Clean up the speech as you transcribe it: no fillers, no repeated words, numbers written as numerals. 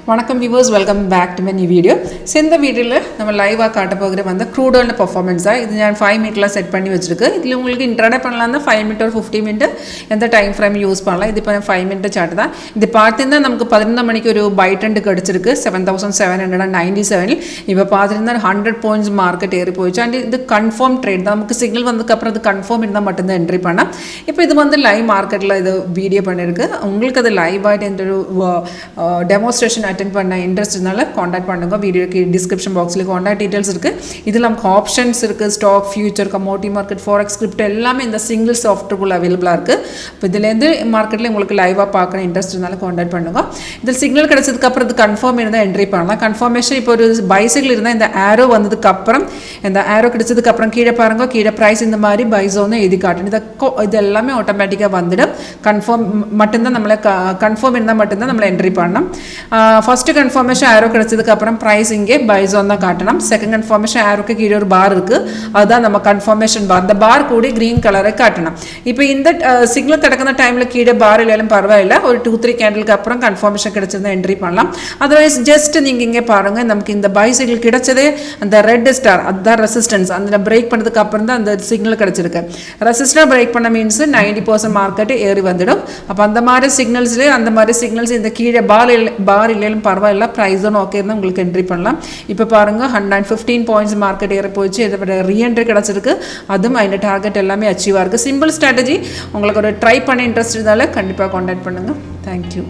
வணக்கம் viewers, welcome back to my new video. இந்த வீடியோல நம்ம லைவா காட்ட போகிற வந்து crude oil performance இது நான் 5 மினிட்ல செட் பண்ணி வச்சிருக்கு. இதுல உங்களுக்கு இன்ட்ராடே பண்ணலாம்னா 5 மினிட் or 15 மினிட் எந்த டைம் ஃப்ரேம் யூஸ் பண்ணலாம். இது இப்போ 5 மினிட் சார்ட் தான். இது பார்த்தீங்கன்னா நமக்கு 11 மணிக்கு ஒரு பை ட்ரெண்ட் கிடைச்சிருக்கு 7797. இப்போ பார்த்தீங்கன்னா 100 பாயிண்ட்ஸ் மார்க்கெட் ஏறி போயிச்சு. அண்ட் இது கன்ஃபார்ம் ட்ரேட் தான். நமக்கு சிக்னல் வந்ததுக்கு அப்புறம் அது கன்ஃபார்ம் இருந்தால் மட்டும் தான் என்ட்ரி பண்ணலாம். இப்போ இது வந்து லைவ் மார்க்கெட்ல இது வீடியோ பண்ணிருக்கு. உங்களுக்கு அது லைவ் ஆயிட்டு இந்த டெமோன்ஸ்ட்ரேஷன் அட்டெண்ட் பண்ண இன்ட்ரெஸ்ட் இருந்தால காண்டாக்ட் பண்ணுங்க. வீடியோக்கு டிஸ்கிரிப்ஷன் பாக்ஸ்ல காண்டாக்ட் டீடைல்ஸ் இருக்கு. இதில் நமக்கு ஆப்ஷன்ஸ் இருக்கு, stock, future, commodity market, forex, crypto எல்லாமே இந்த சிங்கிள் சாஃப்ட்வேர்க்குள்ள அவைலபிளா இருக்கு. இப்போ இதுலேருந்து மார்க்கெட்ல உங்களுக்கு லைவா பார்க்கணும் இன்ட்ரெஸ்ட் இருந்தால காண்டாக்ட் பண்ணுங்க. இதில் சிக்னல் கிடைச்சதுக்கு அப்புறம் இது கன்ஃபார்ம் இருந்தால் என்ட்ரி பண்ணலாம். கன்ஃபர்மேஷன் இப்போ ஒரு பைசைக்கிள் இருந்தால் இந்த ஆரோ வந்ததுக்கு அப்புறம் இந்த ஆரோ கிடைச்சதுக்கு அப்புறம் கீழே பாருங்க, கீழே பிரைஸ் இந்த மாதிரி பை ஜோன் எழுதி காட்டணும். இது எல்லாமே ஆட்டோமேட்டிக்காக வந்துடும். கன்ஃபார்ம் மட்டும்தான் நம்மளை கன்ஃபார்ம் இருந்தால் மட்டும்தான் நம்மளை என்ட்ரி பண்ணணும். ஃபர்ஸ்ட் கன்ஃபர்மேஷன் ஆரோ கிடைச்சதுக்கு அப்புறம் பிரைஸ் இங்கே பை ஜோன் தான் காட்டணும். செகண்ட் கன்ஃபர்மேஷன் ஆரோக்கு கீழே ஒரு பார் இருக்கு, அதுதான் நம்ம கன்ஃபர்மேஷன் பார். அந்த பார் கூட கிரீன் கலரை காட்டணும். இப்போ இந்த சிக்னல் தடக்கிற டைம்ல கீழே பார் இல்லையாலும் பரவாயில்ல, ஒரு 2-3 கேண்டலுக்கு அப்புறம் கன்ஃபர்மேஷன் கிடைச்சிருந்தா என்ட்ரி பண்ணலாம். அதர்வைஸ் ஜஸ்ட் நீங்க இங்கே பாருங்க, நமக்கு இந்த பை சிக்னல் கிடைச்சதே அந்த ரெட் ஸ்டார், அதுதான் ரெசிஸ்டன்ஸ். அந்த பிரேக் பண்ணதுக்கு அப்புறம் தான் அந்த சிக்னல் கிடைச்சிருக்கு. ரெசிஸ்டன்ஸ் பிரேக் பண்ண மீன்ஸ் 90% மார்க்கெட் ஏறி வந்துடும். அப்போ அந்த மாதிரி சிக்னல்ஸ் இந்த கீழே பார் இல்லையாலும் பரவாயில்ல, ப்ரைஸ் தான் ஓகே இருந்தால் உங்களுக்கு என்ட்ரி பண்ணலாம். இப்போ பாருங்க 115 பாயிண்ட்ஸ் மார்க்கெட் ஏற போயிடுச்சு. இதை ரீஎன்ட்ரி கிடச்சிருக்கு. அதுவும் அந்த டார்கெட் எல்லாமே அச்சீவாக இருக்குது. Simple strategy. உங்களுக்கு ஒரு ட்ரை பண்ண இன்ட்ரெஸ்ட் இருந்தாலும் கண்டிப்பாக காண்டாக்ட் பண்ணுங்கள். தேங்க்யூ.